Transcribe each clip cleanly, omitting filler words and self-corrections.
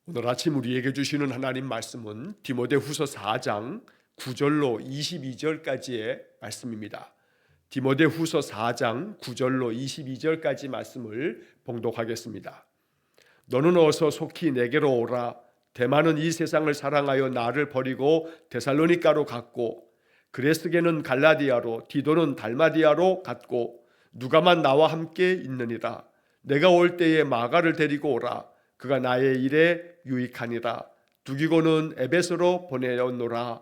오늘 아침 우리에게 주시는 하나님 말씀은 디모데후서 4장 9절로 22절까지의 말씀입니다. 디모데후서 4장 9절로 22절까지 말씀을 봉독하겠습니다. 너는 어서 속히 내게로 오라. 데마는 이 세상을 사랑하여 나를 버리고 데살로니가로 갔고, 그레스게는 갈라디아로, 디도는 달마디아로 갔고, 누가만 나와 함께 있느니라. 내가 올 때에 마가를 데리고 오라. 그가 나의 일에 유익하니라. 두기고는 에베소로 보내었노라.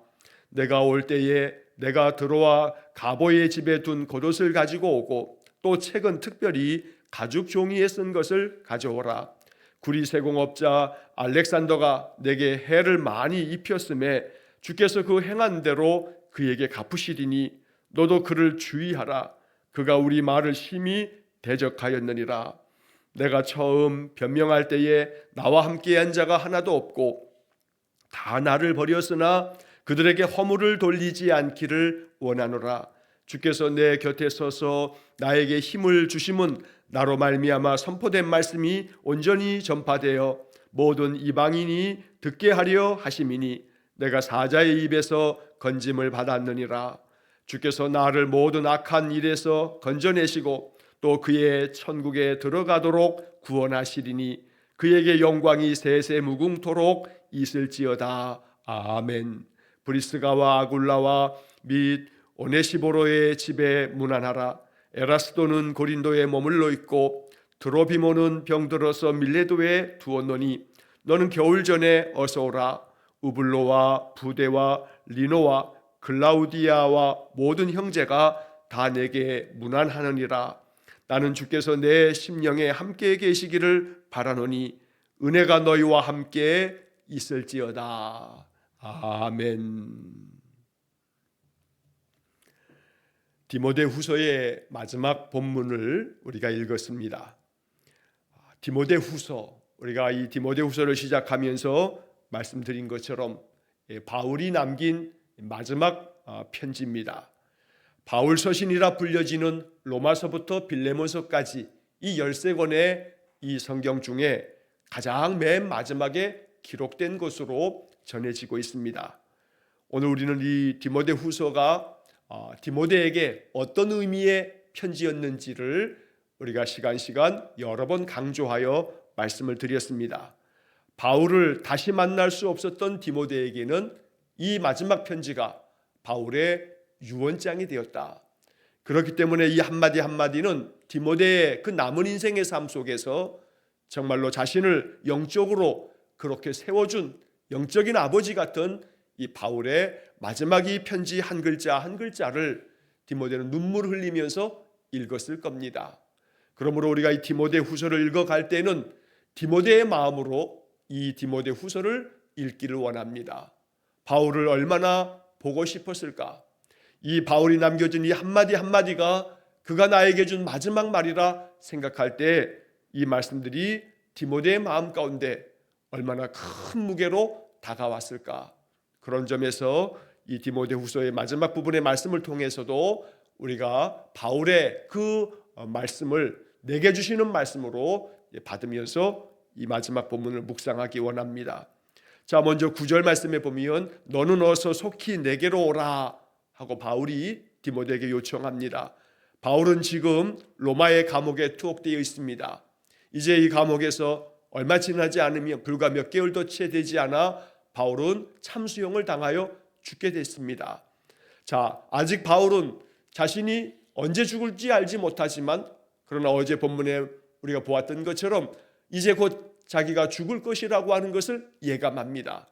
내가 올 때에 내가 들어와 가보의 집에 둔 겉옷을 가지고 오고, 또 책은 특별히 가죽 종이에 쓴 것을 가져오라. 구리 세공업자 알렉산더가 내게 해를 많이 입혔음에 주께서 그 행한 대로 그에게 갚으시리니 너도 그를 주의하라. 그가 우리 말을 심히 대적하였느니라. 내가 처음 변명할 때에 나와 함께한 자가 하나도 없고 다 나를 버렸으나 그들에게 허물을 돌리지 않기를 원하노라. 주께서 내 곁에 서서 나에게 힘을 주심은 나로 말미암아 선포된 말씀이 온전히 전파되어 모든 이방인이 듣게 하려 하심이니 내가 사자의 입에서 건짐을 받았느니라. 주께서 나를 모든 악한 일에서 건져내시고 또 그의 천국에 들어가도록 구원하시리니 그에게 영광이 세세 무궁토록 있을지어다. 아멘. 브리스가와 아굴라와 및 오네시보로의 집에 문안하라. 에라스도는 고린도에 머물러 있고 드로비모는 병들어서 밀레도에 두었노니 너는 겨울 전에 어서 오라. 우블로와 부데와 리노와 글라우디아와 모든 형제가 다 내게 문안하느니라. 나는 주께서 내 심령에 함께 계시기를 바라노니 은혜가 너희와 함께 있을지어다. 아멘. 디모데후서의 마지막 본문을 우리가 읽었습니다. 디모데후서, 우리가 이 디모데후서를 시작하면서 말씀드린 것처럼 바울이 남긴 마지막 편지입니다. 바울 서신이라 불려지는 로마서부터 빌레몬서까지 이 13권의 이 성경 중에 가장 맨 마지막에 기록된 것으로 전해지고 있습니다. 오늘 우리는 이 디모데후서가 디모데에게 어떤 의미의 편지였는지를 우리가 시간 여러 번 강조하여 말씀을 드렸습니다. 바울을 다시 만날 수 없었던 디모데에게는 이 마지막 편지가 바울의 유언장이 되었다. 그렇기 때문에 이 한마디 한마디는 디모데의 그 남은 인생의 삶 속에서 정말로 자신을 영적으로 그렇게 세워준 영적인 아버지 같은 이 바울의 마지막 이 편지 한 글자 한 글자를 디모데는 눈물 흘리면서 읽었을 겁니다. 그러므로 우리가 이 디모데 후서를 읽어갈 때는 디모데의 마음으로 이 디모데 후서를 읽기를 원합니다. 바울을 얼마나 보고 싶었을까? 이 바울이 남겨준 이 한마디 한마디가 그가 나에게 준 마지막 말이라 생각할 때 이 말씀들이 디모데의 마음 가운데 얼마나 큰 무게로 다가왔을까? 그런 점에서 이 디모데후서의 마지막 부분의 말씀을 통해서도 우리가 바울의 그 말씀을 내게 주시는 말씀으로 받으면서 이 마지막 본문을 묵상하기 원합니다. 자, 먼저 9절 말씀에 보면 너는 어서 속히 내게로 오라 하고 바울이 디모데에게 요청합니다. 바울은 지금 로마의 감옥에 투옥되어 있습니다. 이제 이 감옥에서 얼마 지나지 않으면 불과 몇 개월도 채 되지 않아 바울은 참수형을 당하여 죽게 됐습니다. 자, 아직 바울은 자신이 언제 죽을지 알지 못하지만 그러나 어제 본문에 우리가 보았던 것처럼 이제 곧 자기가 죽을 것이라고 하는 것을 예감합니다.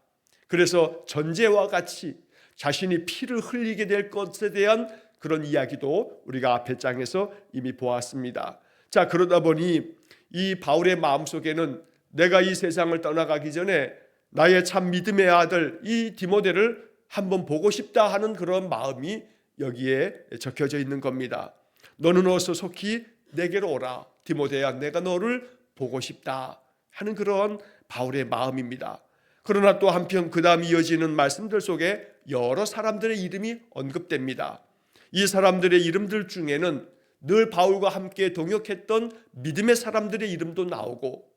그래서 전제와 같이 자신이 피를 흘리게 될 것에 대한 그런 이야기도 우리가 앞에 장에서 이미 보았습니다. 자, 그러다 보니 이 바울의 마음속에는 내가 이 세상을 떠나가기 전에 나의 참 믿음의 아들 이 디모데를 한번 보고 싶다 하는 그런 마음이 여기에 적혀져 있는 겁니다. 너는 어서 속히 내게로 오라. 디모데야, 내가 너를 보고 싶다 하는 그런 바울의 마음입니다. 그러나 또 한편 그 다음 이어지는 말씀들 속에 여러 사람들의 이름이 언급됩니다. 이 사람들의 이름들 중에는 늘 바울과 함께 동역했던 믿음의 사람들의 이름도 나오고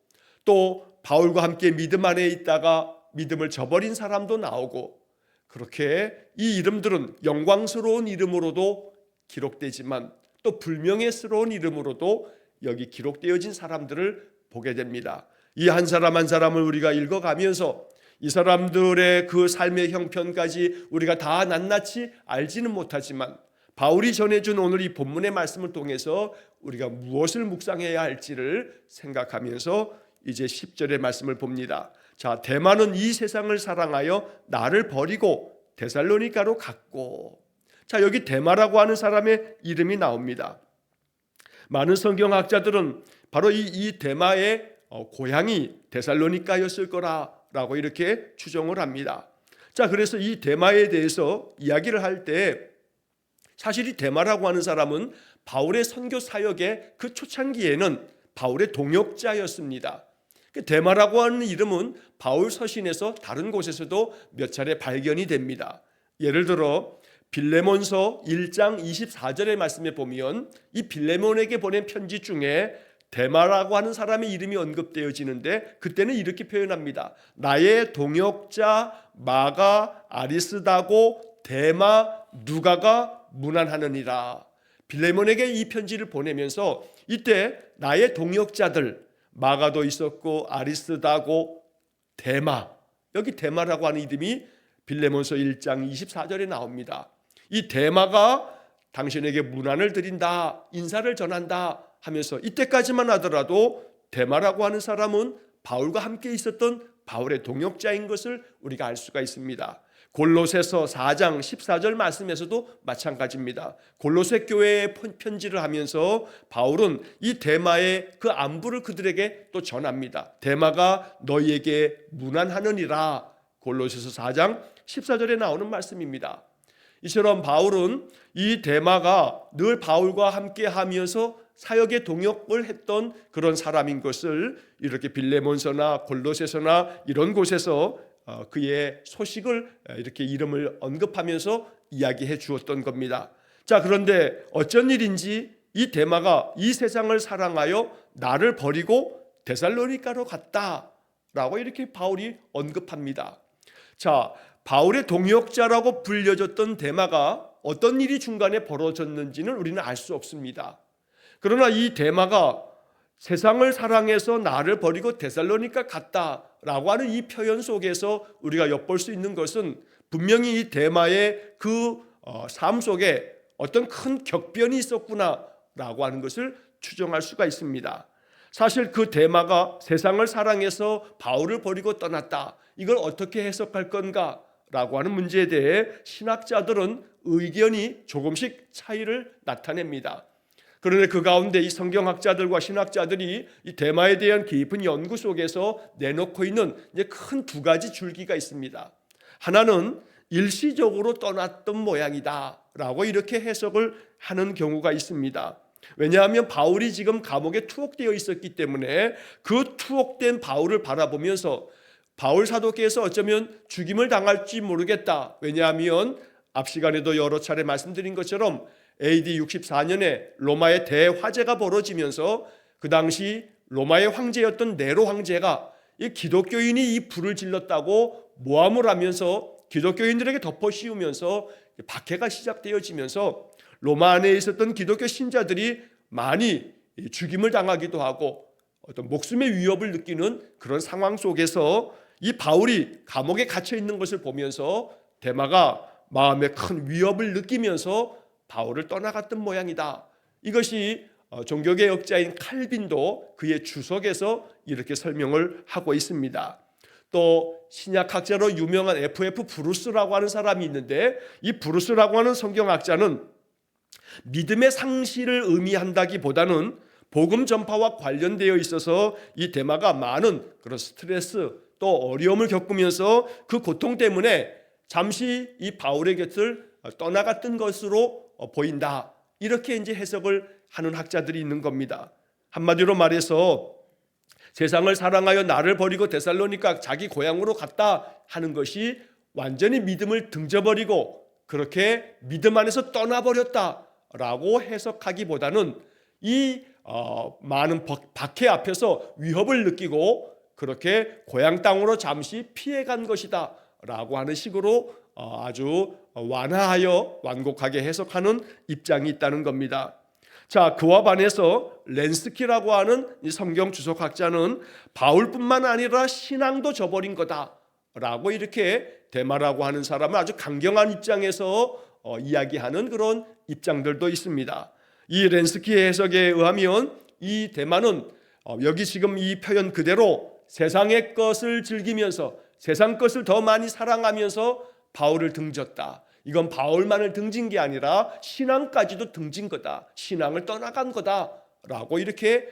또 바울과 함께 믿음 안에 있다가 믿음을 저버린 사람도 나오고, 그렇게 이 이름들은 영광스러운 이름으로도 기록되지만 또 불명예스러운 이름으로도 여기 기록되어진 사람들을 보게 됩니다. 이 한 사람 한 사람을 우리가 읽어가면서 이 사람들의 그 삶의 형편까지 우리가 다 낱낱이 알지는 못하지만 바울이 전해준 오늘 이 본문의 말씀을 통해서 우리가 무엇을 묵상해야 할지를 생각하면서 이제 10절의 말씀을 봅니다. 자, 데마는 이 세상을 사랑하여 나를 버리고 데살로니가로 갔고. 자, 여기 데마라고 하는 사람의 이름이 나옵니다. 많은 성경학자들은 바로 이 데마의 고향이 데살로니가였을 거라고 이렇게 추정을 합니다. 자, 그래서 이 데마에 대해서 이야기를 할 때 사실 이 데마라고 하는 사람은 바울의 선교 사역의 그 초창기에는 바울의 동역자였습니다. 데마라고 하는 이름은 바울 서신에서 다른 곳에서도 몇 차례 발견이 됩니다. 예를 들어 빌레몬서 1장 24절의 말씀에 보면 이 빌레몬에게 보낸 편지 중에 데마라고 하는 사람의 이름이 언급되어지는데 그때는 이렇게 표현합니다. 나의 동역자 마가 아리스다고 데마 누가가 문안하느니라. 빌레몬에게 이 편지를 보내면서 이때 나의 동역자들 마가도 있었고 아리스다고 데마, 여기 데마라고 하는 이름이 빌레몬서 1장 24절에 나옵니다. 이 데마가 당신에게 문안을 드린다, 인사를 전한다 하면서 이때까지만 하더라도 데마라고 하는 사람은 바울과 함께 있었던 바울의 동역자인 것을 우리가 알 수가 있습니다. 골로새서 4장 14절 말씀에서도 마찬가지입니다. 골로새 교회에 편지를 하면서 바울은 이 데마의 그 안부를 그들에게 또 전합니다. 데마가 너희에게 문안하느니라. 골로새서 4장 14절에 나오는 말씀입니다. 이처럼 바울은 이 데마가 늘 바울과 함께 하면서 사역의 동역을 했던 그런 사람인 것을 이렇게 빌레몬서나 골로새서나 이런 곳에서 그의 소식을 이렇게 이름을 언급하면서 이야기해 주었던 겁니다. 자, 그런데 어쩐 일인지 이 데마가 이 세상을 사랑하여 나를 버리고 데살로니가로 갔다라고 이렇게 바울이 언급합니다. 자, 바울의 동역자라고 불려졌던 데마가 어떤 일이 중간에 벌어졌는지는 우리는 알 수 없습니다. 그러나 이 데마가 세상을 사랑해서 나를 버리고 데살로니가 갔다라고 하는 이 표현 속에서 우리가 엿볼 수 있는 것은 분명히 이 데마의 그 삶 속에 어떤 큰 격변이 있었구나라고 하는 것을 추정할 수가 있습니다. 사실 그 데마가 세상을 사랑해서 바울을 버리고 떠났다, 이걸 어떻게 해석할 건가라고 하는 문제에 대해 신학자들은 의견이 조금씩 차이를 나타냅니다. 그런데 그 가운데 이 성경학자들과 신학자들이 이 데마에 대한 깊은 연구 속에서 내놓고 있는 이제 큰 두 가지 줄기가 있습니다. 하나는 일시적으로 떠났던 모양이다라고 이렇게 해석을 하는 경우가 있습니다. 왜냐하면 바울이 지금 감옥에 투옥되어 있었기 때문에 그 투옥된 바울을 바라보면서 바울 사도께서 어쩌면 죽임을 당할지 모르겠다. 왜냐하면 앞 시간에도 여러 차례 말씀드린 것처럼 AD 64년에 로마의 대화재가 벌어지면서 그 당시 로마의 황제였던 네로 황제가 이 기독교인이 이 불을 질렀다고 모함을 하면서 기독교인들에게 덮어 씌우면서 박해가 시작되어지면서 로마 안에 있었던 기독교 신자들이 많이 죽임을 당하기도 하고 어떤 목숨의 위협을 느끼는 그런 상황 속에서 이 바울이 감옥에 갇혀 있는 것을 보면서 데마가 마음에 큰 위협을 느끼면서 바울을 떠나갔던 모양이다. 이것이 종교개혁자인 칼빈도 그의 주석에서 이렇게 설명을 하고 있습니다. 또 신약학자로 유명한 F.F. 브루스라고 하는 사람이 있는데 이 브루스라고 하는 성경학자는 믿음의 상실을 의미한다기보다는 복음 전파와 관련되어 있어서 이 데마가 많은 그런 스트레스 또 어려움을 겪으면서 그 고통 때문에 잠시 이 바울의 곁을 떠나갔던 것으로 보인다. 이렇게 이제 해석을 하는 학자들이 있는 겁니다. 한마디로 말해서 세상을 사랑하여 나를 버리고 데살로니가 자기 고향으로 갔다 하는 것이 완전히 믿음을 등져버리고 그렇게 믿음 안에서 떠나버렸다라고 해석하기보다는 이 많은 박해 앞에서 위협을 느끼고 그렇게 고향 땅으로 잠시 피해간 것이다 라고 하는 식으로 아주 완화하여 완곡하게 해석하는 입장이 있다는 겁니다. 자, 그와 반해서 렌스키라고 하는 이 성경 주석학자는 바울뿐만 아니라 신앙도 저버린 거다라고 이렇게 데마라고 하는 사람은 아주 강경한 입장에서 이야기하는 그런 입장들도 있습니다. 이 렌스키의 해석에 의하면 이 데마는 여기 지금 이 표현 그대로 세상의 것을 즐기면서 세상 것을 더 많이 사랑하면서 바울을 등졌다. 이건 바울만을 등진 게 아니라 신앙까지도 등진 거다. 신앙을 떠나간 거다라고 이렇게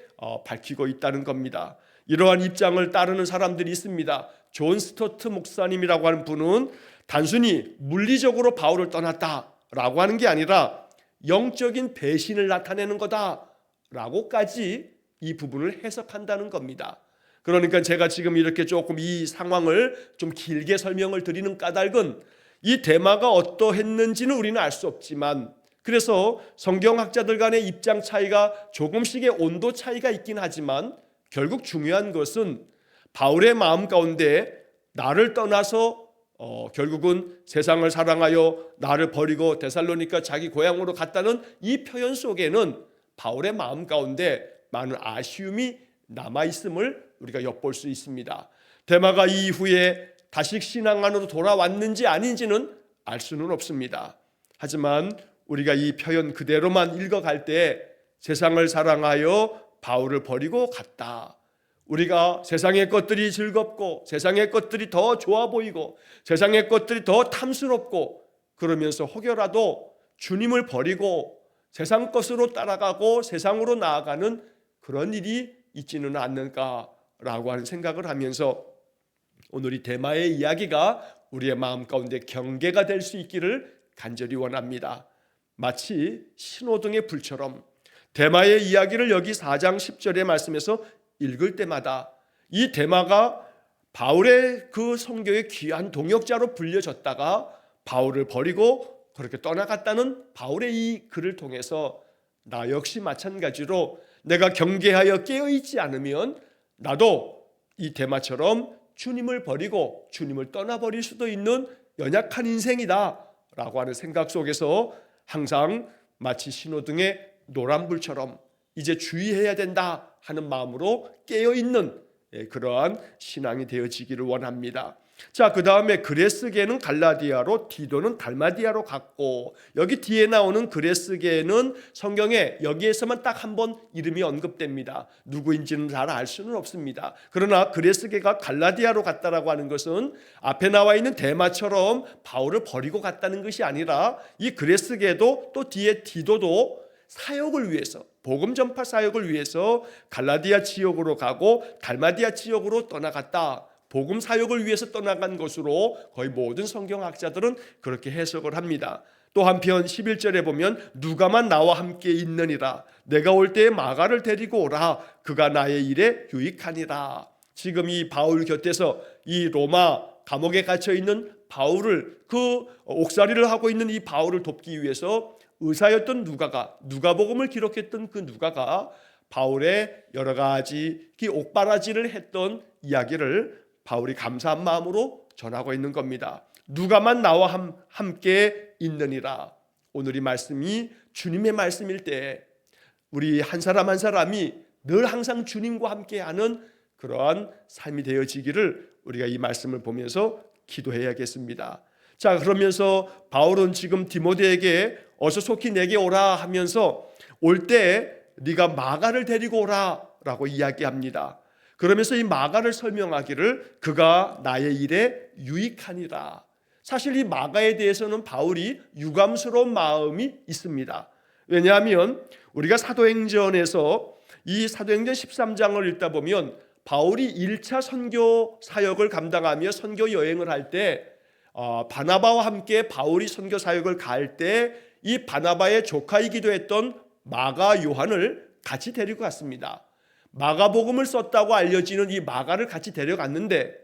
밝히고 있다는 겁니다. 이러한 입장을 따르는 사람들이 있습니다. 존 스토트 목사님이라고 하는 분은 단순히 물리적으로 바울을 떠났다라고 하는 게 아니라 영적인 배신을 나타내는 거다라고까지 이 부분을 해석한다는 겁니다. 그러니까 제가 지금 이렇게 조금 이 상황을 좀 길게 설명을 드리는 까닭은 이 데마가 어떠했는지는 우리는 알 수 없지만, 그래서 성경학자들 간의 입장 차이가 조금씩의 온도 차이가 있긴 하지만 결국 중요한 것은 바울의 마음 가운데 나를 떠나서 결국은 세상을 사랑하여 나를 버리고 데살로니가 자기 고향으로 갔다는 이 표현 속에는 바울의 마음 가운데 많은 아쉬움이 남아있음을 우리가 엿볼 수 있습니다. 데마가 이후에 다시 신앙 안으로 돌아왔는지 아닌지는 알 수는 없습니다. 하지만 우리가 이 표현 그대로만 읽어갈 때 세상을 사랑하여 바울을 버리고 갔다. 우리가 세상의 것들이 즐겁고 세상의 것들이 더 좋아 보이고 세상의 것들이 더 탐스럽고 그러면서 혹여라도 주님을 버리고 세상 것으로 따라가고 세상으로 나아가는 그런 일이 있지는 않는가라고 하는 생각을 하면서 오늘 이 데마의 이야기가 우리의 마음 가운데 경계가 될 수 있기를 간절히 원합니다. 마치 신호등의 불처럼 데마의 이야기를 여기 4장 10절의 말씀에서 읽을 때마다 이 데마가 바울의 그 선교의 귀한 동역자로 불려졌다가 바울을 버리고 그렇게 떠나갔다는 바울의 이 글을 통해서 나 역시 마찬가지로 내가 경계하여 깨어있지 않으면 나도 이 데마처럼 주님을 버리고 주님을 떠나버릴 수도 있는 연약한 인생이다 라고 하는 생각 속에서 항상 마치 신호등의 노란불처럼 이제 주의해야 된다 하는 마음으로 깨어있는 그러한 신앙이 되어지기를 원합니다. 자, 그 다음에 그레스게는 갈라디아로 디도는 달마디아로 갔고, 여기 뒤에 나오는 그레스게는 성경에 여기에서만 딱 한 번 이름이 언급됩니다. 누구인지는 잘 알 수는 없습니다. 그러나 그레스게가 갈라디아로 갔다라고 하는 것은 앞에 나와 있는 데마처럼 바울을 버리고 갔다는 것이 아니라 이 그레스게도 또 뒤에 디도도 사역을 위해서, 복음 전파 사역을 위해서 갈라디아 지역으로 가고 달마디아 지역으로 떠나갔다. 복음 사역을 위해서 떠나간 것으로 거의 모든 성경학자들은 그렇게 해석을 합니다. 또 한편 11절에 보면 누가만 나와 함께 있느니라. 내가 올 때에 마가를 데리고 오라. 그가 나의 일에 유익하니라. 지금 이 바울 곁에서 이 로마 감옥에 갇혀 있는 바울을, 그 옥살이를 하고 있는 이 바울을 돕기 위해서 의사였던 누가가, 누가복음을 기록했던 그 누가가 바울의 여러 가지 옥바라지를 했던 이야기를 바울이 감사한 마음으로 전하고 있는 겁니다. 누가만 나와 함께 있느니라. 오늘 이 말씀이 주님의 말씀일 때 우리 한 사람 한 사람이 늘 항상 주님과 함께하는 그러한 삶이 되어지기를 우리가 이 말씀을 보면서 기도해야겠습니다. 자, 그러면서 바울은 지금 디모데에게 어서 속히 내게 오라 하면서 올 때 네가 마가를 데리고 오라 라고 이야기합니다. 그러면서 이 마가를 설명하기를 그가 나의 일에 유익하니라. 사실 이 마가에 대해서는 바울이 유감스러운 마음이 있습니다. 왜냐하면 우리가 사도행전에서 이 사도행전 13장을 읽다 보면 바울이 1차 선교 사역을 감당하며 선교 여행을 할 때 바나바와 함께 바울이 선교 사역을 갈 때 이 바나바의 조카이기도 했던 마가 요한을 같이 데리고 갔습니다. 마가복음을 썼다고 알려지는 이 마가를 같이 데려갔는데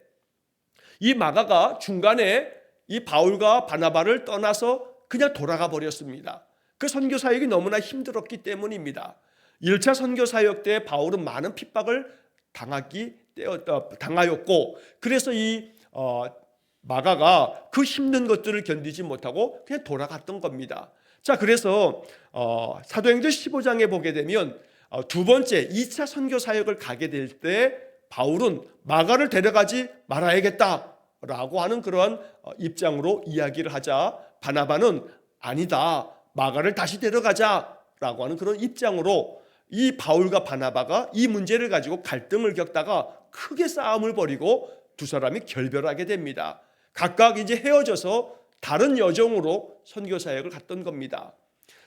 이 마가가 중간에 이 바울과 바나바를 떠나서 그냥 돌아가 버렸습니다. 그 선교 사역이 너무나 힘들었기 때문입니다. 1차 선교 사역 때 바울은 많은 핍박을 당하였고, 그래서 이 마가가 그 힘든 것들을 견디지 못하고 그냥 돌아갔던 겁니다. 자, 그래서 사도행전 15장에 보게 되면 두 번째 2차 선교 사역을 가게 될 때 바울은 마가를 데려가지 말아야겠다라고 하는 그러한 입장으로 이야기를 하자, 바나바는 아니다, 마가를 다시 데려가자라고 하는 그런 입장으로 이 바울과 바나바가 이 문제를 가지고 갈등을 겪다가 크게 싸움을 벌이고 두 사람이 결별하게 됩니다. 각각 이제 헤어져서 다른 여정으로 선교 사역을 갔던 겁니다.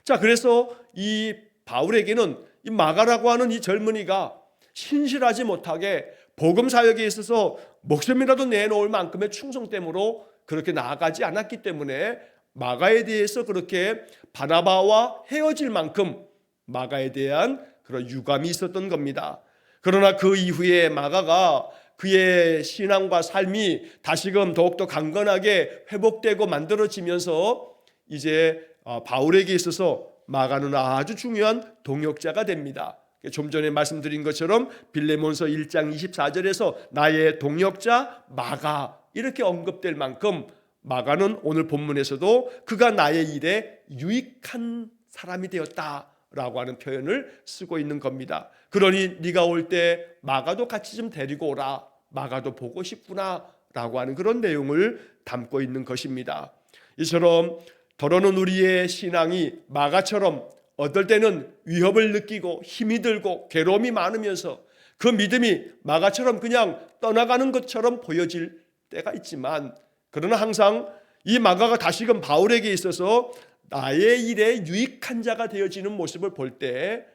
자, 그래서 이 바울에게는 이 마가라고 하는 이 젊은이가 신실하지 못하게 복음 사역에 있어서 목숨이라도 내놓을 만큼의 충성됨으로 그렇게 나아가지 않았기 때문에 마가에 대해서 그렇게 바나바와 헤어질 만큼 마가에 대한 그런 유감이 있었던 겁니다. 그러나 그 이후에 마가가 그의 신앙과 삶이 다시금 더욱더 강건하게 회복되고 만들어지면서 이제 바울에게 있어서 마가는 아주 중요한 동역자가 됩니다. 좀 전에 말씀드린 것처럼 빌레몬서 1장 24절에서 나의 동역자 마가 이렇게 언급될 만큼 마가는 오늘 본문에서도 그가 나의 일에 유익한 사람이 되었다라고 하는 표현을 쓰고 있는 겁니다. 그러니 네가 올 때 마가도 같이 좀 데리고 오라, 마가도 보고 싶구나 라고 하는 그런 내용을 담고 있는 것입니다. 이처럼 더러는 우리의 신앙이 마가처럼 어떨 때는 위협을 느끼고 힘이 들고 괴로움이 많으면서 그 믿음이 마가처럼 그냥 떠나가는 것처럼 보여질 때가 있지만, 그러나 항상 이 마가가 다시금 바울에게 있어서 나의 일에 유익한 자가 되어지는 모습을 볼 때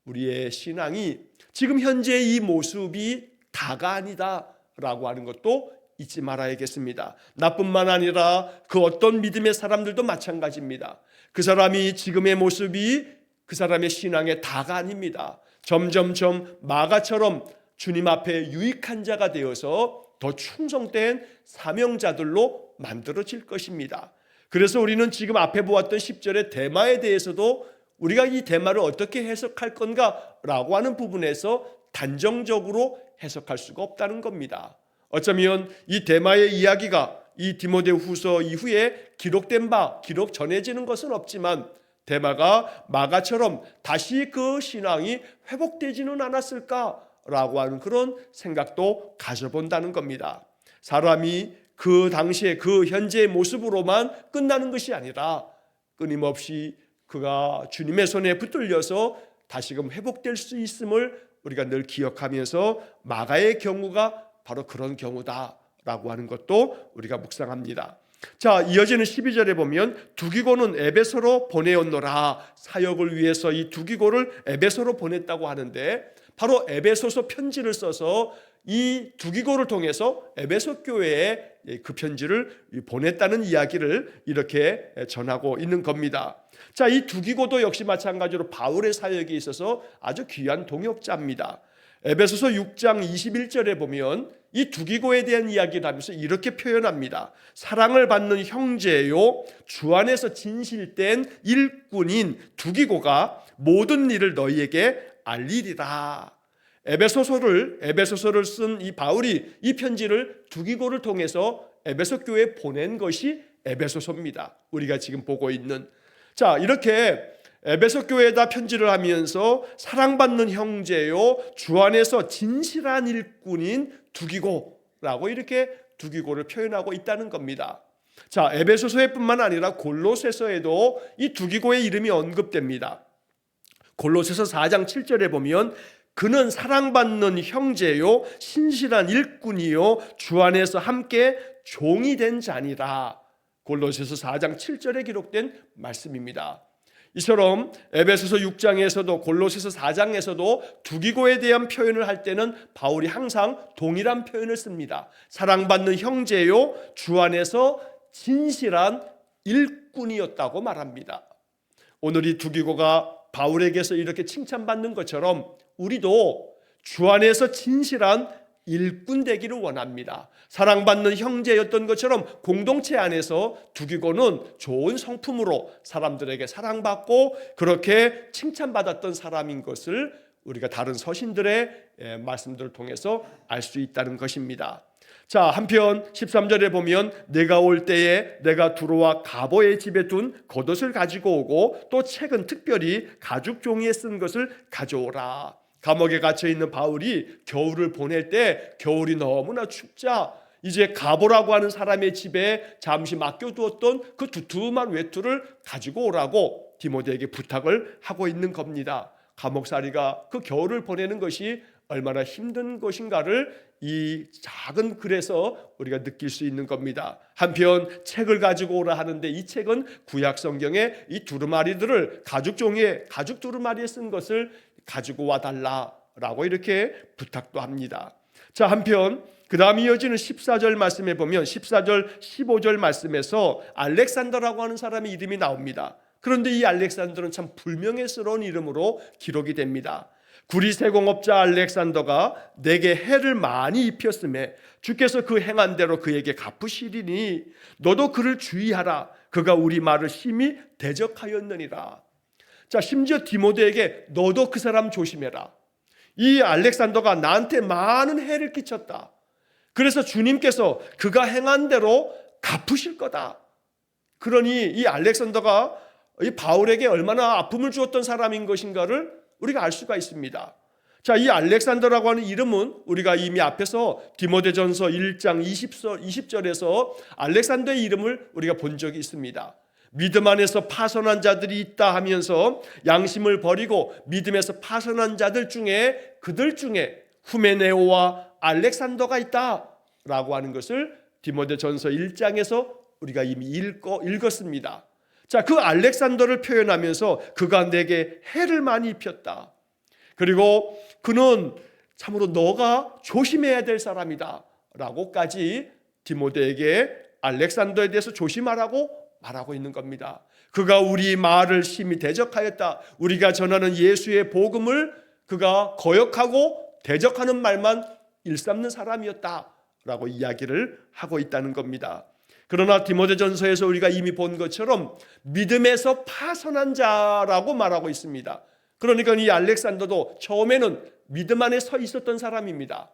우리의 신앙이 지금 현재 이 모습이 다가 아니다 라고 하는 것도 잊지 말아야겠습니다. 나뿐만 아니라 그 어떤 믿음의 사람들도 마찬가지입니다. 그 사람이 지금의 모습이 그 사람의 신앙의 다가 아닙니다. 점점점 마가처럼 주님 앞에 유익한 자가 되어서 더 충성된 사명자들로 만들어질 것입니다. 그래서 우리는 지금 앞에 보았던 10절의 데마에 대해서도 우리가 이 데마를 어떻게 해석할 건가라고 하는 부분에서 단정적으로 해석할 수가 없다는 겁니다. 어쩌면 이 데마의 이야기가 이 디모데후서 이후에 기록된 바, 기록 전해지는 것은 없지만 데마가 마가처럼 다시 그 신앙이 회복되지는 않았을까라고 하는 그런 생각도 가져본다는 겁니다. 사람이 그 당시에 그 현재의 모습으로만 끝나는 것이 아니라 끊임없이 그가 주님의 손에 붙들려서 다시금 회복될 수 있음을 우리가 늘 기억하면서 마가의 경우가 바로 그런 경우다라고 하는 것도 우리가 묵상합니다. 자, 이어지는 12절에 보면 두기고는 에베소로 보내었노라. 사역을 위해서 이 두기고를 에베소로 보냈다고 하는데 바로 에베소서 편지를 써서 이 두기고를 통해서 에베소 교회에 그 편지를 보냈다는 이야기를 이렇게 전하고 있는 겁니다. 자, 이 두기고도 역시 마찬가지로 바울의 사역에 있어서 아주 귀한 동역자입니다. 에베소서 6장 21절에 보면 이 두기고에 대한 이야기를 하면서 이렇게 표현합니다. 사랑을 받는 형제요 주 안에서 진실된 일꾼인 두기고가 모든 일을 너희에게 알리리라. 에베소서를 쓴 이 바울이 이 편지를 두기고를 통해서 에베소 교회에 보낸 것이 에베소서입니다. 우리가 지금 보고 있는. 자, 이렇게 에베소 교회에다 편지를 하면서 사랑받는 형제요 주 안에서 진실한 일꾼인 두기고라고 이렇게 두기고를 표현하고 있다는 겁니다. 자, 에베소서에뿐만 아니라 골로새서에도 이 두기고의 이름이 언급됩니다. 골로새서 4장 7절에 보면 그는 사랑받는 형제요 신실한 일꾼이요 주 안에서 함께 종이 된 자니라. 골로새서 4장 7절에 기록된 말씀입니다. 이처럼 에베소서 6장에서도 골로새서 4장에서도 두기고에 대한 표현을 할 때는 바울이 항상 동일한 표현을 씁니다. 사랑받는 형제요 주 안에서 진실한 일꾼이었다고 말합니다. 오늘 이 두기고가 바울에게서 이렇게 칭찬받는 것처럼 우리도 주 안에서 진실한 일꾼 되기를 원합니다. 사랑받는 형제였던 것처럼 공동체 안에서 두기고는 좋은 성품으로 사람들에게 사랑받고 그렇게 칭찬받았던 사람인 것을 우리가 다른 서신들의 말씀들을 통해서 알 수 있다는 것입니다. 자, 한편 13절에 보면 내가 올 때에 내가 두로와 가보의 집에 둔 겉옷을 가지고 오고 또 책은 특별히 가죽 종이에 쓴 것을 가져오라. 감옥에 갇혀 있는 바울이 겨울을 보낼 때 겨울이 너무나 춥자 이제 가보라고 하는 사람의 집에 잠시 맡겨두었던 그 두툼한 외투를 가지고 오라고 디모데에게 부탁을 하고 있는 겁니다. 감옥살이가 그 겨울을 보내는 것이 얼마나 힘든 것인가를 이 작은 글에서 우리가 느낄 수 있는 겁니다. 한편 책을 가지고 오라 하는데 이 책은 구약 성경에 이 두루마리들을 가죽 종이에 가죽 두루마리에 쓴 것을 가지고 와달라라고 이렇게 부탁도 합니다. 자, 한편 그 다음 이어지는 14절 말씀에 보면 14절 15절 말씀에서 알렉산더라고 하는 사람의 이름이 나옵니다. 그런데 이 알렉산더는 참 불명예스러운 이름으로 기록이 됩니다. 구리세공업자 알렉산더가 내게 해를 많이 입혔음에 주께서 그 행한 대로 그에게 갚으시리니 너도 그를 주의하라. 그가 우리 말을 심히 대적하였느니라. 자, 심지어 디모데에게 너도 그 사람 조심해라. 이 알렉산더가 나한테 많은 해를 끼쳤다. 그래서 주님께서 그가 행한 대로 갚으실 거다. 그러니 이 알렉산더가 이 바울에게 얼마나 아픔을 주었던 사람인 것인가를 우리가 알 수가 있습니다. 자, 이 알렉산더라고 하는 이름은 우리가 이미 앞에서 디모데전서 1장 20절에서 알렉산더의 이름을 우리가 본 적이 있습니다. 믿음 안에서 파선한 자들이 있다 하면서 양심을 버리고 믿음에서 파선한 자들 중에 그들 중에 후메네오와 알렉산더가 있다라고 하는 것을 디모데전서 1장에서 우리가 이미 읽었습니다. 자, 그 알렉산더를 표현하면서 그가 내게 해를 많이 입혔다. 그리고 그는 참으로 너가 조심해야 될 사람이다 라고까지 디모데에게 알렉산더에 대해서 조심하라고 말하고 있는 겁니다. 그가 우리 말을 심히 대적하였다. 우리가 전하는 예수의 복음을 그가 거역하고 대적하는 말만 일삼는 사람이었다 라고 이야기를 하고 있다는 겁니다. 그러나 디모데전서에서 우리가 이미 본 것처럼 믿음에서 파선한 자라고 말하고 있습니다. 그러니까 이 알렉산더도 처음에는 믿음 안에 서 있었던 사람입니다.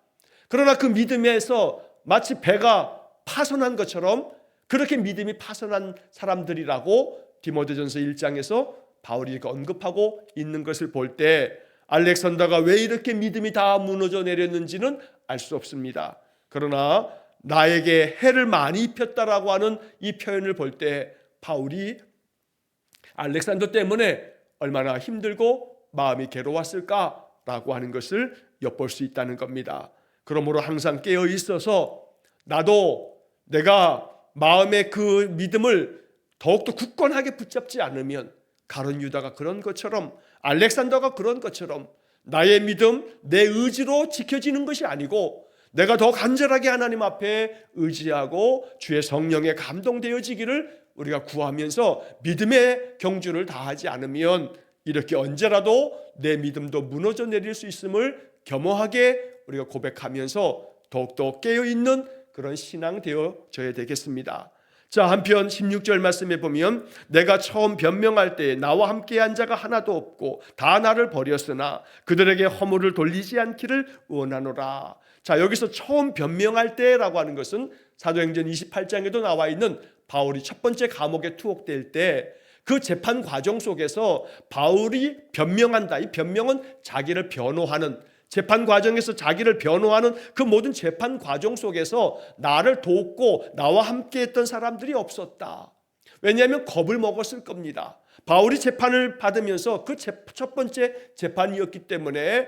그러나 그 믿음에서 마치 배가 파선한 것처럼 그렇게 믿음이 파선한 사람들이라고 디모데전서 1장에서 바울이 언급하고 있는 것을 볼 때 알렉산더가 왜 이렇게 믿음이 다 무너져 내렸는지는 알 수 없습니다. 그러나 나에게 해를 많이 입혔다라고 하는 이 표현을 볼 때 바울이 알렉산더 때문에 얼마나 힘들고 마음이 괴로웠을까라고 하는 것을 엿볼 수 있다는 겁니다. 그러므로 항상 깨어 있어서 나도 내가 마음의 그 믿음을 더욱더 굳건하게 붙잡지 않으면 가룟 유다가 그런 것처럼 알렉산더가 그런 것처럼 나의 믿음, 내 의지로 지켜지는 것이 아니고 내가 더 간절하게 하나님 앞에 의지하고 주의 성령에 감동되어지기를 우리가 구하면서 믿음의 경주를 다하지 않으면 이렇게 언제라도 내 믿음도 무너져 내릴 수 있음을 겸허하게 우리가 고백하면서 더욱더 깨어있는 그런 신앙 되어져야 되겠습니다. 자, 한편 16절 말씀에 보면 내가 처음 변명할 때 나와 함께한 자가 하나도 없고 다 나를 버렸으나 그들에게 허물을 돌리지 않기를 원하노라. 자, 여기서 처음 변명할 때라고 하는 것은 사도행전 28장에도 나와 있는 바울이 첫 번째 감옥에 투옥될 때 그 재판 과정 속에서 바울이 변명한다. 이 변명은 자기를 변호하는, 재판 과정에서 자기를 변호하는 그 모든 재판 과정 속에서 나를 돕고 나와 함께 했던 사람들이 없었다. 왜냐하면 겁을 먹었을 겁니다. 바울이 재판을 받으면서 그 첫 번째 재판이었기 때문에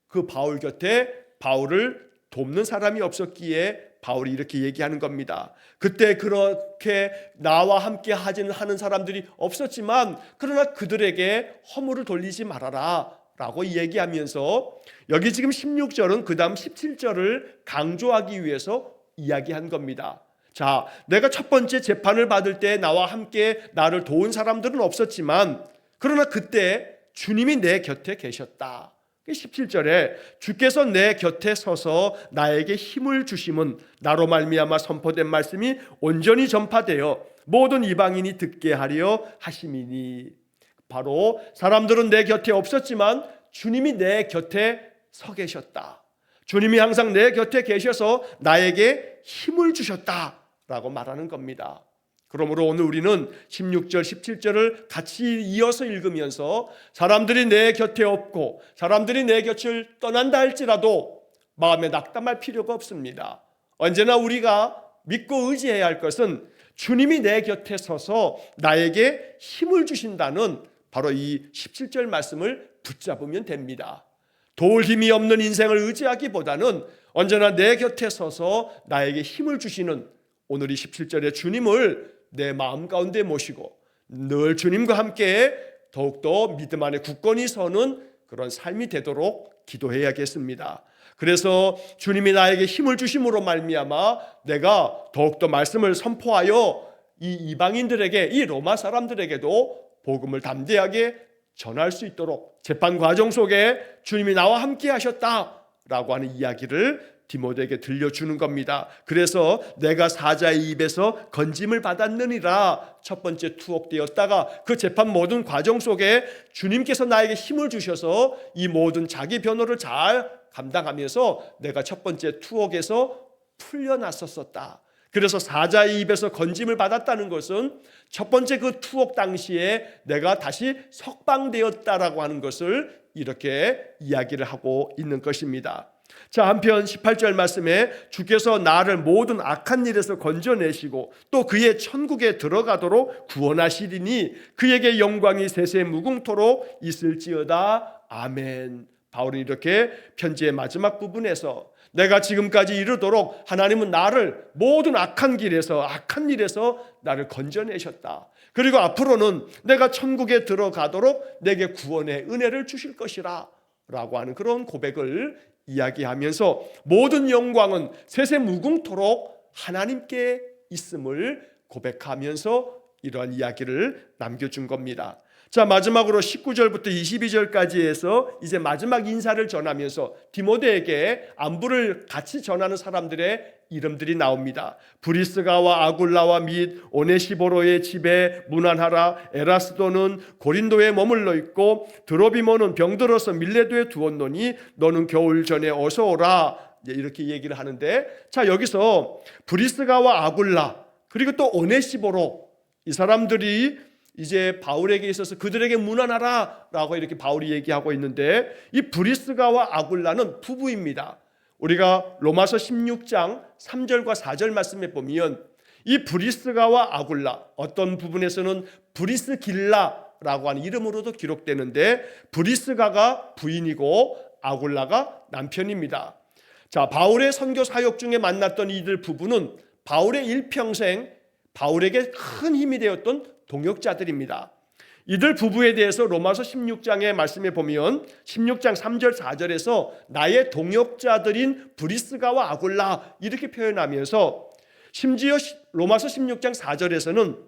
그 바울 곁에 바울을 돕는 사람이 없었기에 바울이 이렇게 얘기하는 겁니다. 그때 그렇게 나와 함께 하는 사람들이 없었지만 그러나 그들에게 허물을 돌리지 말아라 라고 얘기하면서 여기 지금 16절은 그 다음 17절을 강조하기 위해서 이야기한 겁니다. 자, 내가 첫 번째 재판을 받을 때 나와 함께 나를 도운 사람들은 없었지만 그러나 그때 주님이 내 곁에 계셨다. 17절에 주께서 내 곁에 서서 나에게 힘을 주심은 나로 말미암아 선포된 말씀이 온전히 전파되어 모든 이방인이 듣게 하려 하심이니. 바로 사람들은 내 곁에 없었지만 주님이 내 곁에 서 계셨다. 주님이 항상 내 곁에 계셔서 나에게 힘을 주셨다라고 말하는 겁니다. 그러므로 오늘 우리는 16절, 17절을 같이 이어서 읽으면서 사람들이 내 곁에 없고 사람들이 내 곁을 떠난다 할지라도 마음에 낙담할 필요가 없습니다. 언제나 우리가 믿고 의지해야 할 것은 주님이 내 곁에 서서 나에게 힘을 주신다는 바로 이 17절 말씀을 붙잡으면 됩니다. 도울 힘이 없는 인생을 의지하기보다는 언제나 내 곁에 서서 나에게 힘을 주시는 오늘 이 17절의 주님을 내 마음 가운데 모시고 늘 주님과 함께 더욱더 믿음 안에 굳건히 서는 그런 삶이 되도록 기도해야겠습니다. 그래서 주님이 나에게 힘을 주심으로 말미암아 내가 더욱더 말씀을 선포하여 이 이방인들에게, 이 로마 사람들에게도 복음을 담대하게 전할 수 있도록 재판 과정 속에 주님이 나와 함께 하셨다라고 하는 이야기를 디모데에게 들려주는 겁니다. 그래서 내가 사자의 입에서 건짐을 받았느니라 첫 번째 투옥되었다가 그 재판 모든 과정 속에 주님께서 나에게 힘을 주셔서 이 모든 자기 변호를 잘 감당하면서 내가 첫 번째 투옥에서 풀려났었다. 그래서 사자의 입에서 건짐을 받았다는 것은 첫 번째 그 투옥 당시에 내가 다시 석방되었다라고 하는 것을 이렇게 이야기를 하고 있는 것입니다. 자, 한편 18절 말씀에 주께서 나를 모든 악한 일에서 건져내시고 또 그의 천국에 들어가도록 구원하시리니 그에게 영광이 세세 무궁토록 있을지어다. 아멘. 바울은 이렇게 편지의 마지막 부분에서 내가 지금까지 이르도록 하나님은 나를 모든 악한 길에서, 악한 일에서 나를 건져내셨다. 그리고 앞으로는 내가 천국에 들어가도록 내게 구원의 은혜를 주실 것이라 라고 하는 그런 고백을 이야기하면서 모든 영광은 세세 무궁토록 하나님께 있음을 고백하면서 이러한 이야기를 남겨준 겁니다. 자, 마지막으로 19절부터 22절까지 해서 이제 마지막 인사를 전하면서 디모데에게 안부를 같이 전하는 사람들의 이름들이 나옵니다. 브리스가와 아굴라와 및 오네시보로의 집에 문안하라. 에라스도는 고린도에 머물러 있고 드로비모는 병들어서 밀레도에 두었노니 너는 겨울 전에 어서 오라. 이렇게 얘기를 하는데, 자, 여기서 브리스가와 아굴라 그리고 또 오네시보로, 이 사람들이 이제 바울에게 있어서 그들에게 문안하라 라고 이렇게 바울이 얘기하고 있는데, 이 브리스가와 아굴라는 부부입니다. 우리가 로마서 16장 3절과 4절 말씀에 보면 이 브리스가와 아굴라, 어떤 부분에서는 브리스길라라고 하는 이름으로도 기록되는데 브리스가가 부인이고 아굴라가 남편입니다. 자, 바울의 선교 사역 중에 만났던 이들 부부는 바울의 일평생 바울에게 큰 힘이 되었던 동역자들입니다. 이들 부부에 대해서 로마서 16장의 말씀에 보면 16장 3절 4절에서 나의 동역자들인 브리스가와 아굴라 이렇게 표현하면서, 심지어 로마서 16장 4절에서는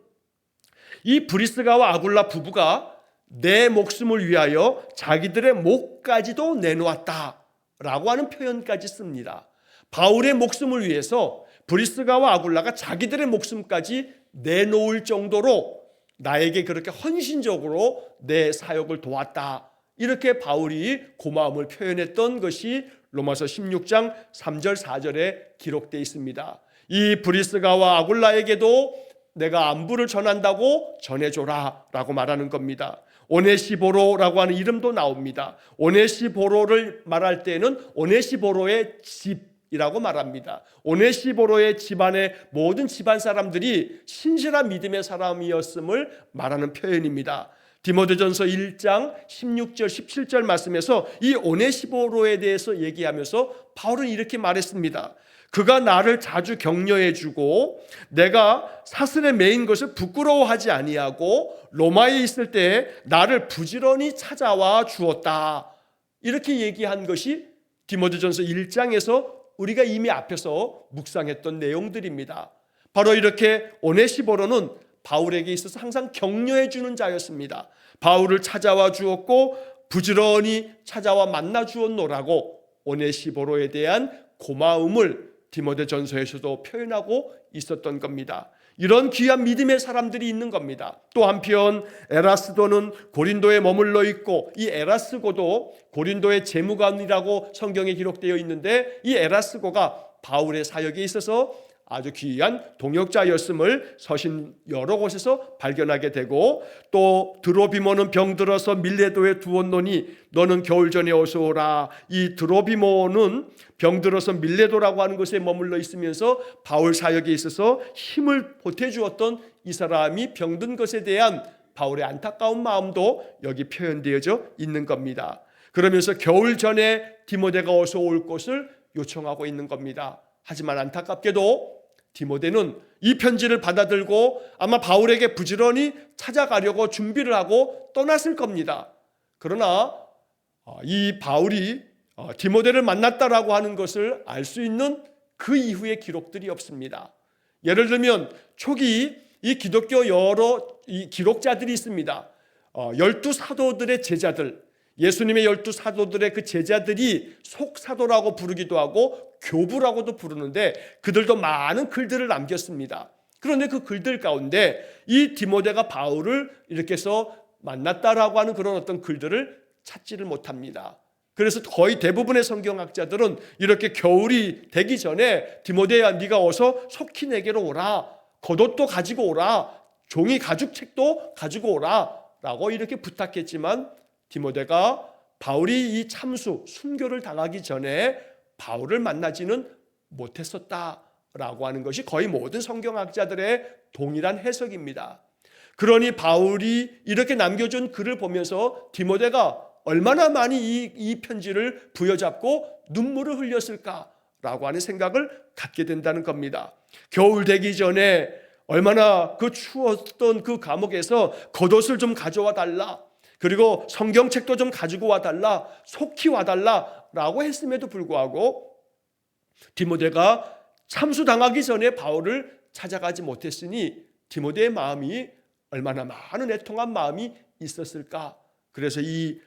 이 브리스가와 아굴라 부부가 내 목숨을 위하여 자기들의 목까지도 내놓았다라고 하는 표현까지 씁니다. 바울의 목숨을 위해서 브리스가와 아굴라가 자기들의 목숨까지 내놓을 정도로 나에게 그렇게 헌신적으로 내 사역을 도왔다, 이렇게 바울이 고마움을 표현했던 것이 로마서 16장 3절 4절에 기록되어 있습니다. 이 브리스가와 아굴라에게도 내가 안부를 전한다고 전해줘라 라고 말하는 겁니다. 오네시보로라고 하는 이름도 나옵니다. 오네시보로를 말할 때는 오네시보로의 집이라고 말합니다. 오네시보로의 집안의 모든 집안 사람들이 신실한 믿음의 사람이었음을 말하는 표현입니다. 디모데전서 1장 16절 17절 말씀에서 이 오네시보로에 대해서 얘기하면서 바울은 이렇게 말했습니다. 그가 나를 자주 격려해주고 내가 사슬에 매인 것을 부끄러워하지 아니하고 로마에 있을 때 나를 부지런히 찾아와 주었다. 이렇게 얘기한 것이 디모데전서 1장에서 우리가 이미 앞에서 묵상했던 내용들입니다. 바로 이렇게 오네시보로는 바울에게 있어서 항상 격려해 주는 자였습니다. 바울을 찾아와 주었고 부지런히 찾아와 만나 주었노라고 오네시보로에 대한 고마움을 디모데전서에서도 표현하고 있었던 겁니다. 이런 귀한 믿음의 사람들이 있는 겁니다. 또 한편 에라스도는 고린도에 머물러 있고, 이 에라스고도 고린도의 재무관이라고 성경에 기록되어 있는데, 이 에라스고가 바울의 사역에 있어서 아주 귀한 동역자였음을 서신 여러 곳에서 발견하게 되고, 또 드로비모는 병들어서 밀레도에 두었노니 너는 겨울 전에 어서 오라. 이 드로비모는 병들어서 밀레도라고 하는 곳에 머물러 있으면서 바울 사역에 있어서 힘을 보태주었던 이 사람이 병든 것에 대한 바울의 안타까운 마음도 여기 표현되어져 있는 겁니다. 그러면서 겨울 전에 디모데가 어서 올 것을 요청하고 있는 겁니다. 하지만 안타깝게도 디모데는 이 편지를 받아들고 아마 바울에게 부지런히 찾아가려고 준비를 하고 떠났을 겁니다. 그러나 이 바울이 디모데를 만났다라고 하는 것을 알 수 있는 그 이후의 기록들이 없습니다. 예를 들면 초기 이 기독교 여러 이 기록자들이 있습니다. 12사도들의 제자들, 예수님의 12사도들의 그 제자들이 속사도라고 부르기도 하고 교부라고도 부르는데, 그들도 많은 글들을 남겼습니다. 그런데 그 글들 가운데 이 디모데가 바울을 이렇게 해서 만났다라고 하는 그런 어떤 글들을 찾지를 못합니다. 그래서 거의 대부분의 성경학자들은 이렇게 겨울이 되기 전에 디모데야, 네가 어서 속히 내게로 오라, 겉옷도 가지고 오라, 종이 가죽책도 가지고 오라 라고 이렇게 부탁했지만, 디모데가 바울이 이 참수, 순교를 당하기 전에 바울을 만나지는 못했었다라고 하는 것이 거의 모든 성경학자들의 동일한 해석입니다. 그러니 바울이 이렇게 남겨준 글을 보면서 디모데가 얼마나 많이 이 편지를 부여잡고 눈물을 흘렸을까라고 하는 생각을 갖게 된다는 겁니다. 겨울 되기 전에 얼마나 그 추웠던 그 감옥에서 겉옷을 좀 가져와 달라, 그리고 성경책도 좀 가지고 와달라, 속히 와달라라고 했음에도 불구하고 디모데가 참수당하기 전에 바울을 찾아가지 못했으니 디모데의 마음이 얼마나 많은 애통한 마음이 있었을까. 그래서 이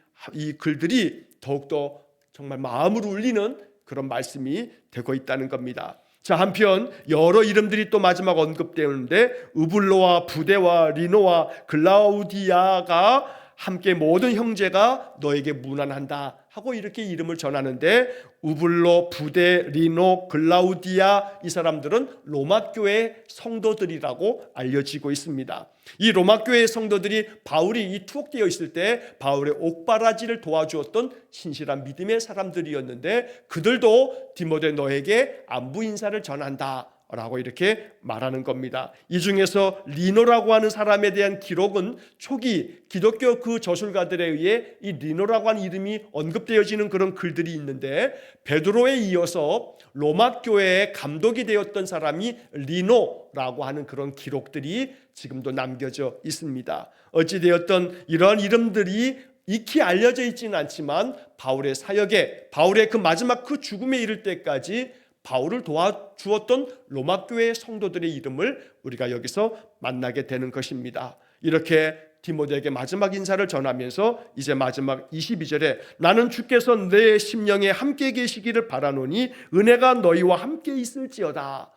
글들이 더욱더 정말 마음을 울리는 그런 말씀이 되고 있다는 겁니다. 자, 한편 여러 이름들이 또 마지막 언급되는데, 우블로와 부데와 리노와 글라우디아가 함께 모든 형제가 너에게 문안한다 하고 이렇게 이름을 전하는데, 우블로, 부데, 리노, 글라우디아, 이 사람들은 로마교회 성도들이라고 알려지고 있습니다. 이 로마교회 성도들이 바울이 이 투옥되어 있을 때 바울의 옥바라지를 도와주었던 신실한 믿음의 사람들이었는데, 그들도 디모데 너에게 안부 인사를 전한다 라고 이렇게 말하는 겁니다. 이 중에서 리노라고 하는 사람에 대한 기록은 초기 기독교 그 저술가들에 의해 이 리노라고 하는 이름이 언급되어지는 그런 글들이 있는데, 베드로에 이어서 로마 교회의 감독이 되었던 사람이 리노라고 하는 그런 기록들이 지금도 남겨져 있습니다. 어찌되었든 이러한 이름들이 익히 알려져 있지는 않지만 바울의 사역에, 바울의 그 마지막 그 죽음에 이를 때까지 바울을 도와주었던 로마교회 성도들의 이름을 우리가 여기서 만나게 되는 것입니다. 이렇게 디모데에게 마지막 인사를 전하면서 이제 마지막 22절에 나는 주께서 내 심령에 함께 계시기를 바라노니 은혜가 너희와 함께 있을지어다.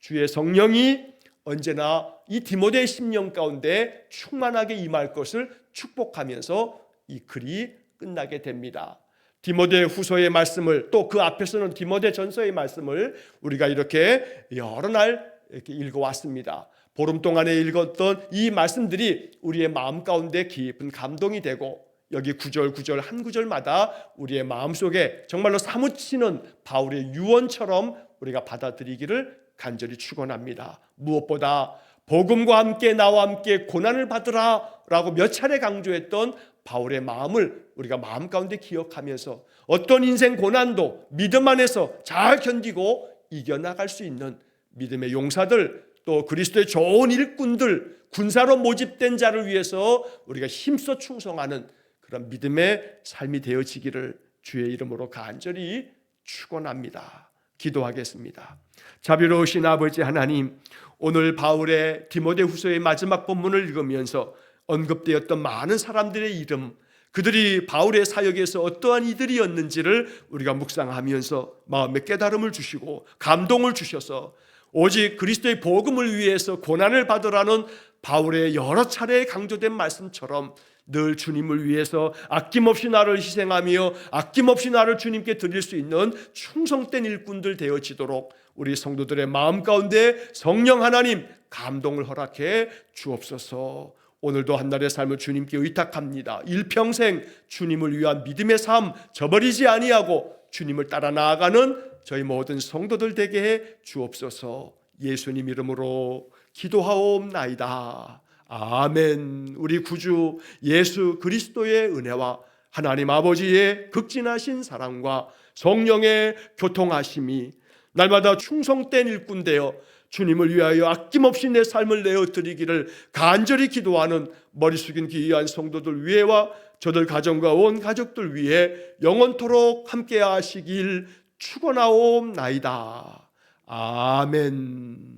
주의 성령이 언제나 이 디모데의 심령 가운데 충만하게 임할 것을 축복하면서 이 글이 끝나게 됩니다. 디모데 후서의 말씀을, 또 그 앞에서는 디모데 전서의 말씀을 우리가 이렇게 여러 날 이렇게 읽어왔습니다. 보름 동안에 읽었던 이 말씀들이 우리의 마음 가운데 깊은 감동이 되고, 여기 구절 한 구절마다 우리의 마음속에 정말로 사무치는 바울의 유언처럼 우리가 받아들이기를 간절히 축원합니다. 무엇보다 복음과 함께 나와 함께 고난을 받으라 라고 몇 차례 강조했던 바울의 마음을 우리가 마음 가운데 기억하면서 어떤 인생 고난도 믿음 안에서 잘 견디고 이겨나갈 수 있는 믿음의 용사들, 또 그리스도의 좋은 일꾼들, 군사로 모집된 자를 위해서 우리가 힘써 충성하는 그런 믿음의 삶이 되어지기를 주의 이름으로 간절히 축원합니다. 기도하겠습니다. 자비로우신 아버지 하나님, 오늘 바울의 디모데 후서의 마지막 본문을 읽으면서 언급되었던 많은 사람들의 이름, 그들이 바울의 사역에서 어떠한 이들이었는지를 우리가 묵상하면서 마음의 깨달음을 주시고 감동을 주셔서 오직 그리스도의 복음을 위해서 고난을 받으라는 바울의 여러 차례 강조된 말씀처럼 늘 주님을 위해서 아낌없이 나를 희생하며 아낌없이 나를 주님께 드릴 수 있는 충성된 일꾼들 되어지도록 우리 성도들의 마음 가운데 성령 하나님 감동을 허락해 주옵소서. 오늘도 한날의 삶을 주님께 의탁합니다. 일평생 주님을 위한 믿음의 삶 저버리지 아니하고 주님을 따라 나아가는 저희 모든 성도들 되게 해 주옵소서. 예수님 이름으로 기도하옵나이다. 아멘. 우리 구주 예수 그리스도의 은혜와 하나님 아버지의 극진하신 사랑과 성령의 교통하심이 날마다 충성된 일꾼 되어 주님을 위하여 아낌없이 내 삶을 내어드리기를 간절히 기도하는 머리 숙인 귀한 성도들 위에와 저들 가정과 온 가족들 위해 영원토록 함께 하시길 축원하옵나이다. 아멘.